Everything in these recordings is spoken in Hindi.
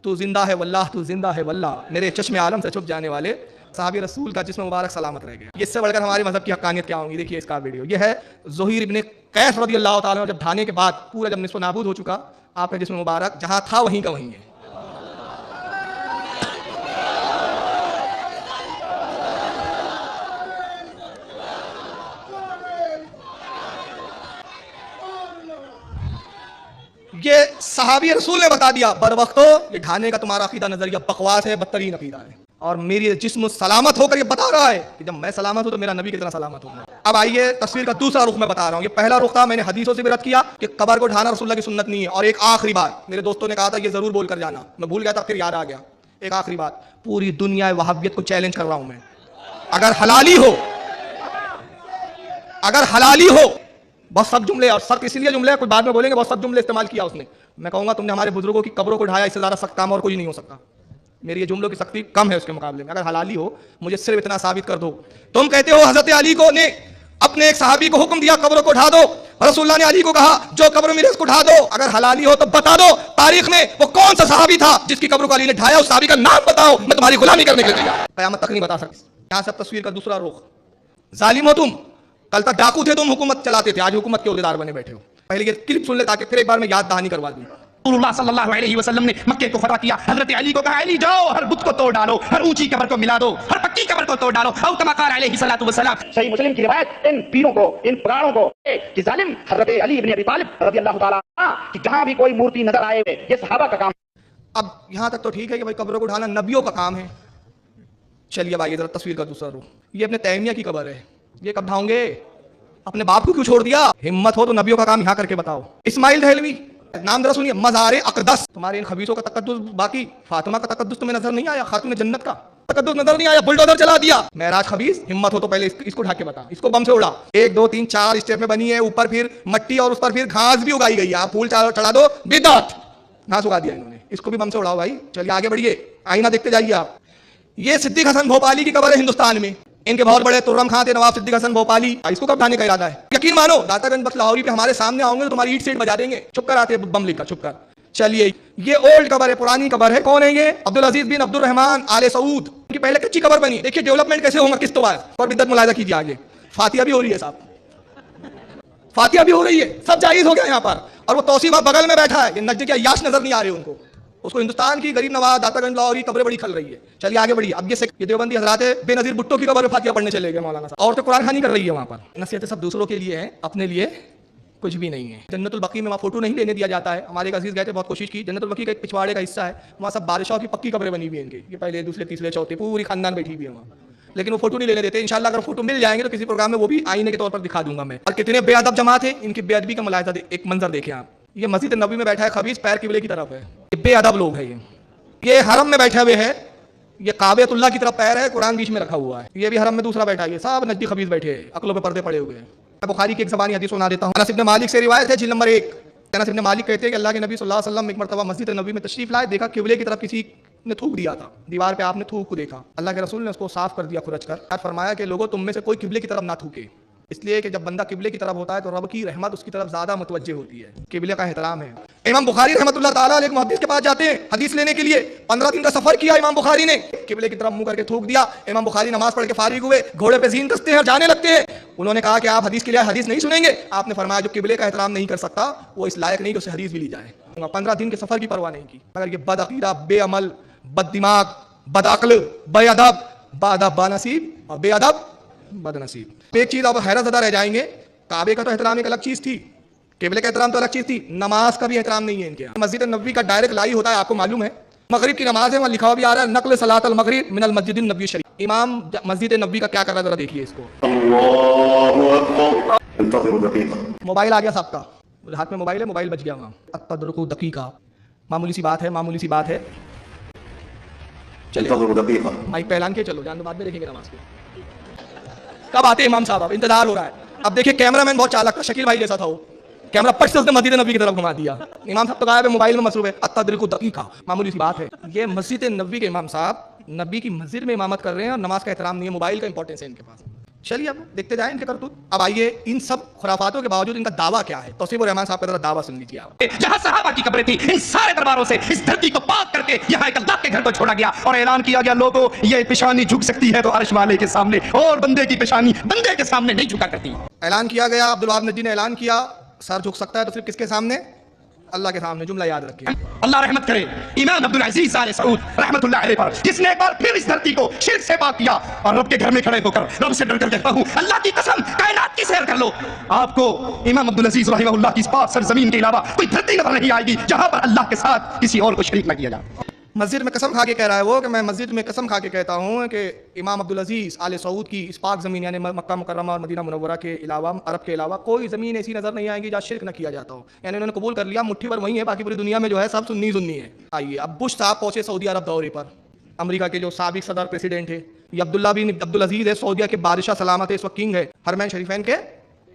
तू जिंदा है वल्लाह, तू जिंदा है वल्लाह, मेरे चश्मे आलम से छुप जाने वाले साहबी रसूल का जिस्म मुबारक सलामत रह गया। इससे बढ़कर हमारे मजहब की हक्कानियत क्या होगी? देखिए इसका वीडियो। ये है ज़ुहैर इब्ने कैस रज़ी अल्लाह ताला जब ढाने के बाद पूरा जब निस्फ़ नाबूद हो चुका, आपका जिस्म मुबारक जहां था वहीं का वहीं है। ये सहाबी रसूल ने बता दिया बर वक्त, ये ढाने का तुम्हारा अकीदा नजरिया बकवास है, बदतरीन अकीदा है। और मेरी जिस्म सलामत होकर ये बता रहा है कि जब मैं सलामत हूं तो मेरा नबी कितना सलामत होगा। अब आइए तस्वीर का दूसरा रुख मैं बता रहा हूं। ये पहला रुख था, मैंने हदीसों से भी रद्द किया कि कब्र को ढाना रसूलुल्लाह की सुन्नत नहीं है। और एक आखिरी बात मेरे दोस्तों ने कहा था ये जरूर बोल कर जाना, मैं भूल गया था, फिर याद आ गया। एक आखिरी बात, पूरी दुनिया वहाबियत को चैलेंज कर रहा हूं मैं, अगर हलाली हो, अगर हलाली हो, बहुत सब जुमले, और सख्त इसीलिए जुमले कुछ बाद में बोलेंगे, बहुत सब जुमले इस्तेमाल किया उसने। मैं कहूंगा तुमने हमारे बुजुर्गों की कब्रों को ढाया, इससे ज्यादा सख्त काम और कोई नहीं हो सकता। मेरी ये जुमलों की सख्ती कम है उसके मुकाबले में। अगर हलाली हो, मुझे सिर्फ इतना साबित कर दो। तुम कहते हो हजरत अली को ने अपने एक सहाबी को हुक्म दिया कब्रों को ढा दो, रसूलुल्लाह ने अली को कहा जो कब्र मेरे उसको ढा दो। अगर हलाली हो तो बता दो तारीख में वो कौन सा सहाबी था जिसकी कब्र को अली ने ढाया, उस सहाबी का नाम बताओ, मैं तुम्हारी गुलामी करने के लिए तैयार। कयामत तक नहीं बता सकती। यहां से तस्वीर का दूसरा रुख, जालिम हो तुम, कल तक डाकू थे तुम, हुकूमत चलाते थे, आज हुकूमत के ओहदेदार बने बैठे हो। पहले ये क्लिप सुन ले ताकि फिर एक बार मैं याद दहानी करवा दूं। रसूलुल्लाह सल्लल्लाहु अलैहि वसल्लम ने मक्के को फतह किया, हजरत अली को कहा अली जाओ हर बुत को तोड़ डालो, हर ऊंची कब्र को मिला दो, हर पक्की कब्र को तोड़ डालो। औ कमा क़ाल अलैहि सल्लतु वस्सलाम। सही मुस्लिम की रिवायत इन पीरों को, इन पुराणों को कि जालिम हजरत अली इब्ने अबी तालिब रज़ियल्लाहु ताला कि जहां भी कोई मूर्ति नजर आए ये सहाबा का काम। अब यहां तक तो ठीक है कि भाई कब्रों को ढाना नबियों का काम है। चलिए भाई जरा तस्वीर का दूसरा रुख, ये अपने तैमिया की कब्र है, ये कब ढाओगे? अपने बाप को क्यों छोड़ दिया? हिम्मत हो तो नबियों का काम यहां करके बताओ। इस्माइल दहलवी, नाम जरा सुनिए, मज़ारे अक़दस। तुम्हारे इन खबीसों का तकद्दुस बाकी, फातिमा का तकद्दुस तुम्हें नजर नहीं आया, खातून जन्नत का तकद्दुस नजर नहीं आया, बुलडोजर चला दिया। महराज खबीस, हिम्मत हो तो पहले इसको ढाके बता, इसको बम से उड़ा। 1 2 3 4 स्टेप में बनी है, ऊपर फिर मट्टी और उस पर फिर घास भी उगाई गई है। आप फूल चढ़ा दो, बिदअत, घास उगा दिया इन्होंने, इसको भी बम से उड़ाओ भाई। चलिए आगे बढ़िए, आईना देखते जाइए आप। ये सिद्दीक हसन भोपाली की कब्र है हिंदुस्तान में। इनके बहुत बड़े तुर्रम खां थे नवाब सिद्दीक हसन भोपाली। इसको कब ढाने का इरादा है? यकीन मानो दातागंज बख्श लाहौरी पे हमारे सामने आओगे तो तुम्हारी ईट सीट बजा देंगे। चुप कर, आते बम लेकर, चुप कर। चलिए ये ओल्ड कब्र है, पुरानी कब्र है। कौन है ये? अब्दुल अजीज बिन अब्दुल रहमान आले सऊद की पहले कच्ची कब्र बनी। देखिए डेवलपमेंट कैसे होगा किस्तों बार और बिद्दत मुलाहिजा कीजिए आगे। फातिहा भी हो रही है साहब, फातिहा भी हो रही है, सब जायज हो गया यहाँ पर। और वो तौसीफ बगल में बैठा है, ये नजदे के अय्याश नजर नहीं आ रहे उनको, उसको हिंदुस्तान की गरीब नवाज दातागंज लाहौरी कब्रें बड़ी खल रही है। चलिए आगे बढ़िए। अब ये देवबंदी हजरात बेनजीर भुट्टो की कब्र में फातिहा पढ़ने चले गए मौलाना साहब। औरतें कुरान खानी कर रही है वहां पर। नसीहतें सब दूसरों के लिए हैं, अपने लिए कुछ भी नहीं है। जन्नतुल बकी में वहाँ फोटो नहीं लेने दिया जाता है। हमारे एक अजीज गए थे, बहुत कोशिश की। जन्नतुल बकी का एक पिछवाड़े का हिस्सा है, वहाँ सब बादशाह की पक्की कब्रें बनी हुई है इनकी। ये पहले दूसरे तीसरे चौथे पूरी खानदान बैठी हुई है वहाँ, लेकिन वो फोटो नहीं लेने देते। इंशाल्लाह अगर फोटो मिल जाएंगे तो किसी प्रोग्राम में वो भी आईने के तौर पर दिखा दूंगा मैं। और कितने बेअदब जमात है, इनकी बेअदबी का मुलाहिजा एक मंजर देखें आप। ये मस्जिद नबी में बैठा है खबीस, पैर किबले की तरफ है। ये बेअदब लोग है। ये हरम में बैठे हुए हैं, ये काबेतुल्लाह की तरफ पैर है, कुरान बीच में रखा हुआ है। ये भी हरम में दूसरा बैठा है। सब नजदी खबीस बैठे हैं, अकलों पे पर्दे पड़े हुए हैं। मैं बुखारी की एक ज़बानी हदीस सुना देता हूँ। अनस इब्न मालिक से रिवायत है, जिल्द नंबर 1। अनस इब्न मालिक कहते हैं कि अल्लाह के नबी सल्लल्लाहु अलैहि वसल्लम एक मरतबा मस्जिद नबी में तशरीफ लाए, देखा किबले की तरफ किसी ने थूक दिया था। दीवार पे आपने थूक को देखा, अल्लाह के रसूल ने उसको साफ कर दिया खुरच कर। फरमाया कि लोगों तुम में से कोई किबले की तरफ ना थूके, इसलिए कि जब बंदा किबले की तरफ होता है तो रब की रहमत उसकी तरफ ज्यादा मुतवज्जे होती है। किबले का एहतराम है। इमाम बुखारी रहमतुल्लाह ताला अलैह मुहद्दिस के पास जाते हैं हदीस लेने के लिए। 15 दिन का सफर किया इमाम बुखारी ने, किबले की तरफ मुंह करके थूक दिया। इमाम बुखारी नमाज पढ़ के फारिग हुए, घोड़े पे जीन कसते हैं और जाने लगते हैं। उन्होंने कहा कि आप हदीस के लिए हदीस नहीं सुनेंगे? आपने फरमाया जो किबले का एहतराम नहीं कर सकता वो इस लायक नहीं कि उसे हदीस भी ली जाए। 15 दिन के सफर की परवाह नहीं की, मगर ये बदअकीदा, बेअमल, बददिमाग, बदअक्ल, बेअदब, बादब बानसीब और बेअदब बदनसीब। एक चीज आप हैरत ज़दा रह जाएंगे, काबे का तो एहतराम एक अलग चीज थी, किबले का एहतराम तो अलग चीज थी, नमाज का भी एहतराम नहीं है इनके यहाँ। मस्जिद नबवी का डायरेक्ट लाई होता है, आपको मालूम है। मगरिब की नमाज है, वहाँ लिखा हुआ भी आ रहा है नक़ल सलातुल मगरिब मिनल मस्जिद नबवी शरीफ। इमाम मस्जिद नबवी का क्या कर रहा है जरा देखिए इसको। मोबाइल आ गया सबका हाथ में, मोबाइल है, मोबाइल बच गया वहाँ। अत्तदरुकु दकीका, मामूली सी बात है, मामूली सी बात है। चलिए माइक पे ऐलान के चलो, जान दो, बाद में देखेंगे नमाज को। कब आते इमाम साहब? अब इंतजार हो रहा है। अब देखिए कैमरामैन बहुत चालाक था, शकील भाई जैसा था वो। कैमरा पट से उसने मस्जिद नबी की तरफ घुमा दिया। इमाम साहब तो गायब है, मोबाइल में मसरूफ है। अत्तदरुकु दकीका, मामूली सी बात है। ये मस्जिद नबी के इमाम साहब नबी की मस्जिद में इमामत कर रहे हैं और नमाज का एहतराम नहीं है, मोबाइल का इंपॉर्टेंस है इनके पास। चलिए अब देखते जाएं इनके करतूत। अब आइए इन सब खुराफातों के बावजूद इनका दावा क्या है, तौसीफ रहमान साहब का दावा सुन लीजिए आप। जहां सहाबा की कब्रें थी, इन सारे दरबारों से इस धरती को पाक करके यहाँ एक अल्लाह के घर को छोड़ा गया और ऐलान किया गया, लोगों ये पेशानी झुक सकती है तो अर्श वाले के सामने, और बंदे की पेशानी बंदे के सामने नहीं झुका करती। ऐलान किया गया, अब्दुल वहाब नदवी ने ऐलान किया, सर झुक सकता है तो सिर्फ किसके सामने? अल्लाह के सामने। जुमला याद रखिए। अल्लाह रहमत करे इमाम अब्दुल अजीज आले सऊद रहमतुल्लाह अलैह पर, जिसने एक बार फिर इस धरती को शिर्क से पाक किया और रब के घर में खड़े होकर रब से डर कर कहता हूं, अल्लाह की कसम कायनात की सैर कर लो, आपको इमाम अब्दुल अजीज रहमतुल्लाह की इस पाक सरजमीन के अलावा कोई धरती नजर नहीं आएगी जहां पर अल्लाह के साथ किसी और को शरीक न किया जाए। मस्जिद में कसम खा के कह रहा है वो कि मैं मस्जिद में कसम खा के कहता हूँ कि इमाम अब्दुल अजीज़ आले सऊद की इस पाक ज़मीन यानी मक्का मुकर्रमा और मदीना मुनव्वरा के अलावा, अरब के अलावा कोई ज़मीन ऐसी नज़र नहीं आएगी जहाँ शिरक न किया जाता हो। यानी उन्होंने कबूल कर लिया, मुट्ठी भर वही है, बाकी पूरी दुनिया में जो है सब सुन्नी सुन्नी है। आइए अब बुश साहब पहुँचे सऊदी अरब दौरे पर, अमेरिका के जो साबिक सदर प्रेसिडेंट है, ये अब्दुल्ला बिन अब्दुल अजीज़ है, सऊदिया के बादशाह सलामत है, इस वक्त किंग है, हरमैन शरीफैन के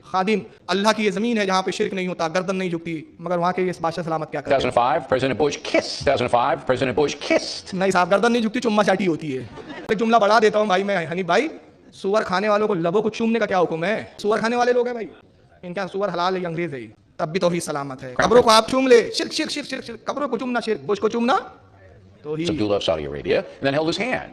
खादिम। अल्लाह की ये ज़मीन है जहाँ पे शिरक नहीं होता, गर्दन नहीं झुकती, मगर वहाँ के ये बादशाह सलामत क्या करते हैं? 2005, President Bush kissed. 2005, President Bush kissed. नहीं साहब, गर्दन नहीं झुकती, चुम्मा चाटी होती है। एक जुमला बढ़ा देता हूँ भाई मैं, हनीफ भाई, सुअर खाने वालों को लबों को चूमने का क्या हुक्म है? सुअर खाने वाले लोग हैं भाई, इनके यहाँ सुअर हलाल है, अंग्रेज है, तब भी तौहीद सलामत है। कब्रों को आप चूम ले, शिर्क शिर्क शिर्क शिर्क शिर्क, कब्रों को चूमना शिर्क, बुश को चूमना तो ही। Abdullah of Saudi Arabia, and then held his hand.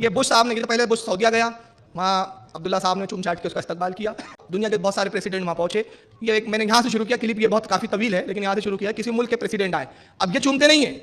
ये बुश साहब ने किया, पहले बुश सऊदिया गया, वहाँ अब्दुल्ला साहब ने चूम चाट के उसका इस्तकबाल किया। दुनिया के बहुत सारे प्रेसिडेंट वहाँ पहुंचे। ये एक मैंने यहाँ से शुरू किया क्लिप, ये बहुत काफ़ी तवील है लेकिन यहाँ से शुरू किया। किसी मुल्क के प्रेसिडेंट आए, अब ये चूमते नहीं है,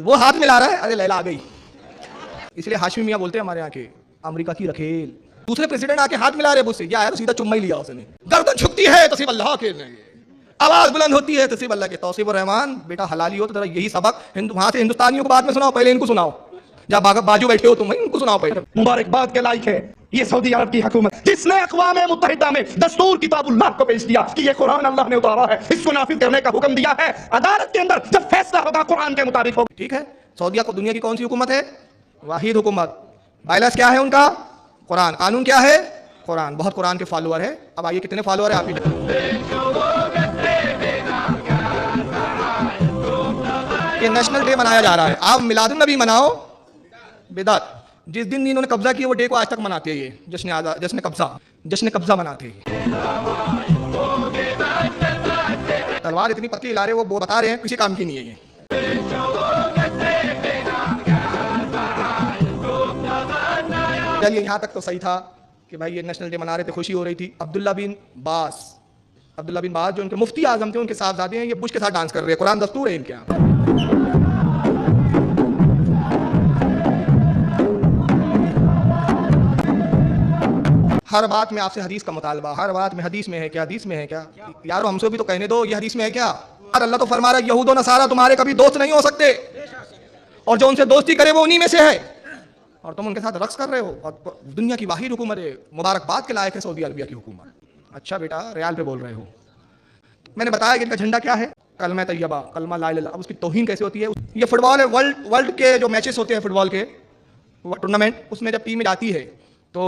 वो हाथ मिला रहा है, अरे लैला आ गई। इसलिए हाशमी मियाँ बोलते हैं हमारे यहाँ के, अमेरिका की रखेल। दूसरे प्रेसिडेंट आके हाथ मिला रहे हैं मुझसे, या आया तो सीधा चुम्मा ही लिया उसने। गर्दन झुकती है तो सिर्फ अल्लाह के, आवाज बुलंद होती है तो सिर्फ अल्लाह के। तौसीफ रहमान बेटा हलाली हो तो जरा यही सबक वहां से हिंदुस्तानियों को बाद में सुनाओ, पहले इनको सुनाओ। जब बाजू बैठे हो तुम, इनको सुनाओ पहले। मुबारकबाद के लायक है ये सऊदी अरब की हुकूमत, जिसने अक़वाम मुत्तहिदा में दस्तूर किताबुल्लाह को पेश किया कि ये कुरान अल्लाह ने उतारा है, इसको नाफिज करने का हुक्म दिया है। अदालत के अंदर जब फैसला होगा कुरान के मुताबिक होगा। ठीक है, सऊदिया को दुनिया की कौन सी हुकूमत है? वाहिद हुकूमत। बायलस क्या है उनका? कुरान। कानून क्या है? कुरान। बहुत कुरान के फॉलोअर है। अब आइए कितने फॉलोअर है आप ही। ये नेशनल डे मनाया जा रहा है, आप मिलादुन नबी मनाओ, बिदअत। जिस दिन इन्होंने कब्जा किया वो डे को आज तक मनाते हैं, ये जश्न कब्जा मनाते हैं। तलवार इतनी पतली ला रहे, वो बता रहे हैं किसी काम की नहीं है ये। चलिए यहाँ तक तो सही था कि भाई ये नेशनल डे मना रहे थे, खुशी हो रही थी। अब्दुल्ला बिन बास जो उनके मुफ्ती आजम थे, उनके साहबजादे हैं, ये बुश के साथ डांस कर रहे हैं। कुरान दस्तूर है इनके यहाँ। हर बात में आपसे हदीस का मुतालबा, हर बात में हदीस में है क्या, हदीस में है क्या? यारो हमसे भी तो कहने दो, ये हदीस में है क्या? और अल्लाह तो फरमा रहा है यहूद और नसारा तुम्हारे कभी दोस्त नहीं हो सकते, और जो उनसे दोस्ती करे वो उन्हीं में से है, और तुम उनके साथ रक्स कर रहे हो। और दुनिया की वाहिद हुकूमत है, मुबारकबाद के लायक है सऊदी अरबिया की हुकूमत। अच्छा बेटा रियाल पे बोल रहे हो। मैंने बताया कि इनका झंडा क्या है? कलमा तैयबा, कलमा ला इलाहा इल्लल्लाह। अब उसकी तौहीन कैसे होती है? ये फुटबॉल है, वर्ल्ड के जो मैचेस होते हैं फुटबॉल के टूर्नामेंट, उसमें जब टीमें जाती है तो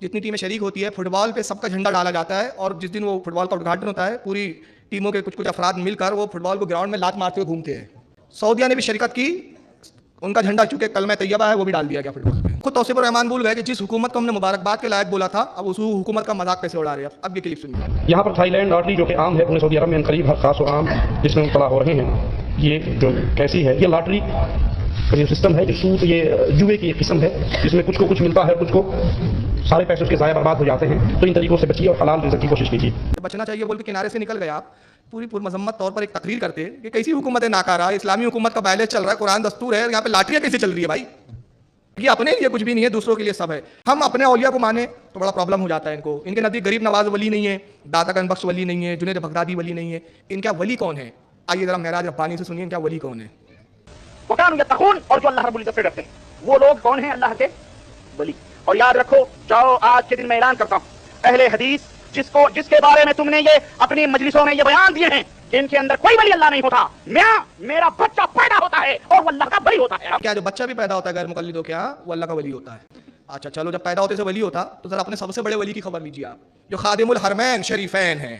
जितनी टीमें शरीक होती है फुटबॉल पे सबका झंडा डाला जाता है, और जिस दिन वो फुटबॉल का उद्घाटन होता है पूरी टीमों के कुछ अफराद मिलकर वो फुटबॉल को ग्राउंड में लात मारते हुए घूमते हैं। सऊदिया ने भी शिरकत की, उनका झंडा चूंकि कलमा तैयबा है वो भी डाल दिया गया फुटबॉल पे। खुद तौसीफ रहमान भूल गए कि जिस हुकूमत को हमने मुबारकबाद के लायक बोला था, अब उस हुकूमत का मजाक कैसे उड़ा रहे हैं। अब ये क्लिप सुनिए। यहाँ पर थाईलैंड लॉटरी जो कि आम है पूरे सऊदी अरब में, करीब हर खास और आम जिसमें मुब्तला हो रहे हैं, ये जो कैसी है, ये लॉटरी का जो सिस्टम है, जो सूद, ये जुए की एक किस्म है, जिसमें कुछ को कुछ मिलता है, कुछ को सारे पैसे उसके ज़ाया बर्बाद हो जाते हैं। तो इन तरीकों से बचिए और हलाल रिज़्क़ की कोशिश कीजिए। बचना चाहिए बोल के किनारे से निकल गए आप, पूरी मजम्मत तौर पर एक तकरीर करते कि कैसी हुकूमत है नाकारा, इस्लामी हुकूमत का बैलेंस चल रहा है, कुरान दस्तूर है, यहाँ पे लाठियाँ कैसे चल रही है भाई? ये अपने लिए कुछ भी नहीं है, दूसरों के लिए सब है। हम अपने औलिया को माने तो बड़ा प्रॉब्लम हो जाता है इनको। इनके नज़दीक गरीब नवाज वली नहीं है, दातागंज बख्श वली नहीं है, जुनैद बगदादी वली नहीं है। इनका वली कौन है? आइए जरा महराज रब्बानी से सुनिए इनका वली कौन है। वकान यत्तकून, और जो अल्लाह रब्बुल इज्जत से डरते हैं, वो लोग कौन हैं? अल्लाह के वली। और याद रखो, जाओ आज के दिन मैं ऐलान करता हूँ, अहले हदीस जिसके बारे में तुमने ये अपनी मजलिसों में ये बयान दिए हैं, इनके अंदर कोई वली अल्लाह नहीं होता। मेरा बच्चा पैदा होता है और वो अल्लाह का वली होता है। क्या जो बच्चा भी पैदा होता है गैर मुकल्लिदों के यहाँ, वो अल्लाह का वली होता है? अच्छा चलो, जब पैदा होते से वली होता तो जरा अपने सबसे बड़े वली की खबर लीजिए आप, जो खादिमुल हरमैन शरीफैन हैं।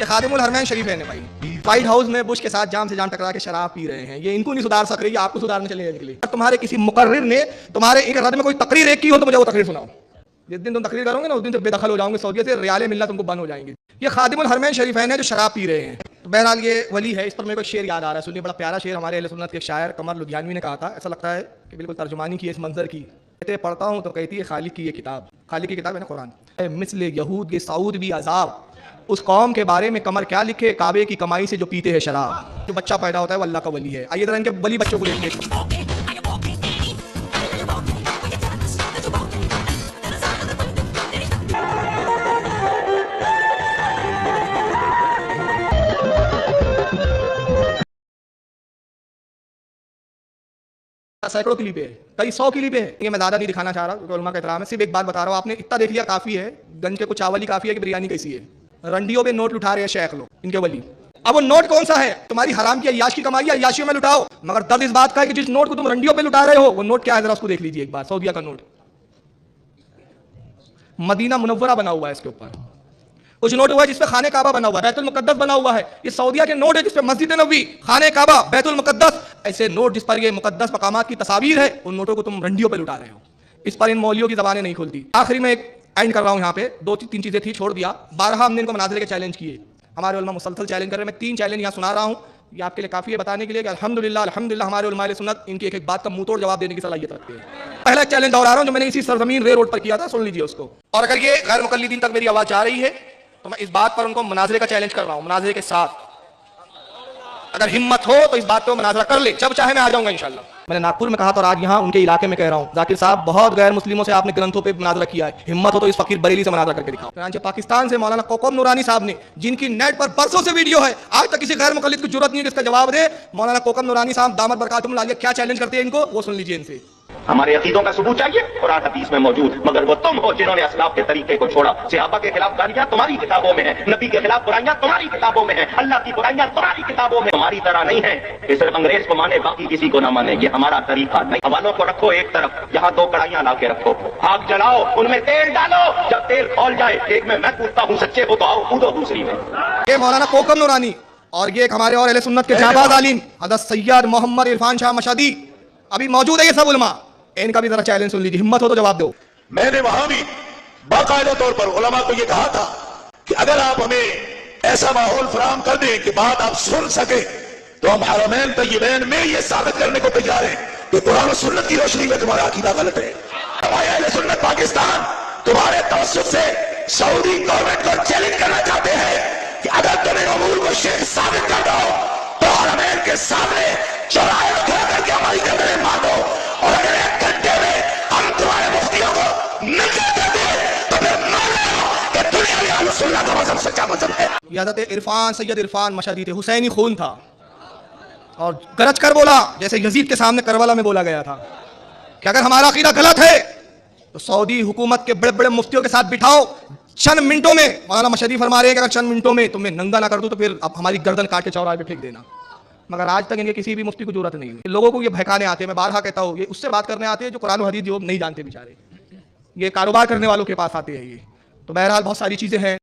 ये खादिमुल हरमैन शरीफ है भाई, व्हाइट हाउस में बुश के साथ जाम से जाम टकरा के शराब पी रहे हैं। ये इनको नहीं सुधार सक रही, ये आपको सुधारने चले जाने के लिए। तुम्हारे किसी मुकर्रिर ने तुम्हारे एक रद में कोई तकरीर एक की हो तो मुझे वो तकरीर सुनाओ। जिस दिन तुम तकरीर करोगे ना उस दिन से बेदखल हो जाओगे, सऊदी से रियाले मिलना तुमको बंद हो जाएंगे। ये खादिमुल हरमैन शरीफैन है जो शराब पी रहे हैं। तो बहरहाल ये वली है, इस पर मेरे को शेर याद आ रहा है, सुनिए, बड़ा प्यारा शेर हमारे अहले सुन्नत के शायर कमर लुधियानवी ने कहा था। ऐसा लगता है कि बिल्कुल तर्जुमानी की इस मंजर की। कहते पढ़ता हूँ तो कहती है खालिक की ये किताब, खालिक की किताब है ना कुरान, मिस्ल यहूद के सऊद भी अजाब, उस कौम के बारे में कमर क्या लिखे, काबे की कमाई से जो पीते हैं शराब। जो बच्चा पैदा होता है वो अल्लाह का वली है। आइए जरा इनके वली बच्चों को देखिए। सैकड़ों क्लिप है, कई 100 क्लिप है। ये मैं ज़्यादा नहीं दिखाना चाह रहा क्योंकि उलमा का एहतराम है, सिर्फ एक बात बता रहा हूँ, आपने इतना देख लिया काफ़ी है। गंज के कुछ चावल ही काफ़ी है कि बिरयानी कैसी है। रंडियों पे नोट उठा रहे हैं शेख लोग, इनके वली। अब वो नोट कौन सा है? तुम्हारी हराम की अय्याश की कमाई है, अय्याशियों में लुटाओ। मगर दर्द इस बात का है कि जिस नोट को तुम रंडियों पे लुटा रहे हो वो नोट क्या है, जरा उसको देख लीजिए एक बार। सऊदीया का नोट, मदीना मुनव्वरा बना हुआ है इसके ऊपर। कुछ नोट हुआ है जिसपे खाने काबा बना हुआ है, बैतुल मुकद्दस बना हुआ है। ये सऊदीया के नोट है जिसपे मस्जिद नबी, खाने काबा, बैतुल मुकद्दस, ऐसे नोट जिस पर ये मुकद्दस मकामात की तस्वीर है, उन नोटों को तुम रंडियों पे लुटा रहे हो। इस पर इन मौलियों की जबानें नहीं खुलती। आखिरी में एक एंड कर रहा हूँ यहाँ पे, 2-3 चीजें थी छोड़ दिया। 12 हमने इनको मनाज़िर के चैलेंज किए, हमारे उलमा मुसलसल चैलेंज कर रहे हैं। मैं 3 चैलेंज यहाँ सुना रहा हूँ, ये आपके लिए काफ़ी है बताने के लिए कि अल्हम्दुलिल्लाह अल्हम्दुलिल्लाह हमारे उलमा सुन्नत इनकी एक बात का मुंह तोड़ जवाब देने की सलाहियत रखते हैं। पहला चैलेंज दोहरा रहा हूँ जो मैंने इसी सरजमीन रे रोड पर किया था, सुन लीजिए उसको। और अगर ये गैर मुकल्लिदीन तक मेरी आवाज़ आ रही है तो मैं इस बात पर उनको मुनाज़रे का चैलेंज कर रहा हूँ, मुनाज़रे के साथ। अगर हिम्मत हो तो इस बात पे मुनाज़रा कर ले, जब चाहे मैं आ जाऊंगा इंशाल्लाह। मैंने नागपुर में कहा था और आज यहाँ उनके इलाके में कह रहा हूँ, जाकिर साहब बहुत गैर मुस्लिमों से आपने ग्रंथों पे मुनाज़रा किया है, हिम्मत हो तो इस फकीर बरेली से मुनाज़रा करके दिखाओ। चुनांचे पाकिस्तान से मौलाना कोकब नूरानी साहब ने, जिनकी नेट पर बरसों से वीडियो है, आज तक किसी गैर मुकल्लिद की जरूरत नहीं है इसका जवाब दे। मौलाना कोकब नूरानी साहब दामत बरकातुहुम लालिया क्या चैलेंज करते हैं इनको, वो सुन लीजिए इनसे। हमारे अकीदों का सबूत चाहिए कुरान हदीस में मौजूद, मगर वो तुम हो जिन्होंने असलाफ के तरीके को छोड़ा। सहाबा के खिलाफ गालियां तुम्हारी किताबों में है, नबी के खिलाफ बुराइयां तुम्हारी किताबों में है, अल्लाह की बुराइयां तुम्हारी किताबों में। हमारी तरह नहीं है कि सिर्फ अंग्रेज को माने बाकी किसी को ना माने, ये हमारा तरीका नहीं। हवालों को रखो एक तरफ, यहाँ 2 कढ़ाइयां ला के रखो, आग जलाओ, उनमें तेल डालो, जब तेल खौल जाए एक में मैं पूछता हूँ सच्चे हो तो आओ कूदो दूसरी में। ये मौलाना कोकब नूरानी और ये एक हमारे और अहले सुन्नत के जाबाज आलिम हज़रत सैयद मोहम्मद इरफान शाह मशहदी अभी मौजूद है। ये सब उलमा, इनका भी जरा चैलेंज सुन लीजिए, हिम्मत हो तो जवाब दो। मैंने वहां भी बाकायदा तौर पर उलमा को यह कहा था कि अगर आप हमें ऐसा माहौल फराहम कर दें कि बात आप सुन सके तो हम हरमैन तय्यबैन में यह साबित करने को तैयार हैं कि कुरान और सुन्नत की रोशनी में तुम्हारा अकीदा गलत है। हमारे अहले सुन्नत पाकिस्तान तुम्हारे तवज्जुह से सऊदी गवर्नमेंट को चैलेंज करना चाहते हैं कि अगर तुम्हें अमूर को शेख साबित कर दो तो हरमैन के सामने चौराहे में खड़ा करके हमारी कदरें मानो, और अगर 1 घंटे में हम तुम्हारे मुफ्तियों को नहीं देते तो फिर मान लो कि दुनिया में अहले सुन्नत का मजहब सच्चा मजहब है। हज़रत इरफान सैयद इरफान मशहदी थे, हुसैनी खून था और गरज कर बोला जैसे यजीद के सामने करबला में बोला गया था कि अगर हमारा अकीदा गलत है तो सऊदी हुकूमत के बड़े बड़े मुफ्तियों के साथ बिठाओ, चंद मिनटों में, मौलाना मशहदी फरमा रहे हैं कि अगर चंद मिनटों में तुम्हें नंगा ना कर दूं तो फिर अब हमारी गर्दन काट के चौराहे पे फेंक देना। मगर आज तक इनके किसी भी मुफ्ती को जरूरत नहीं हुई। लोगों को ये बहकाने आते हैं, मैं बारहा कहता हूँ, ये उससे बात करने आते हैं जो कुरान और हदीस जो नहीं जानते बेचारे, ये कारोबार करने वालों के पास आते हैं ये। तो बहरहाल बहुत सारी चीज़ें हैं।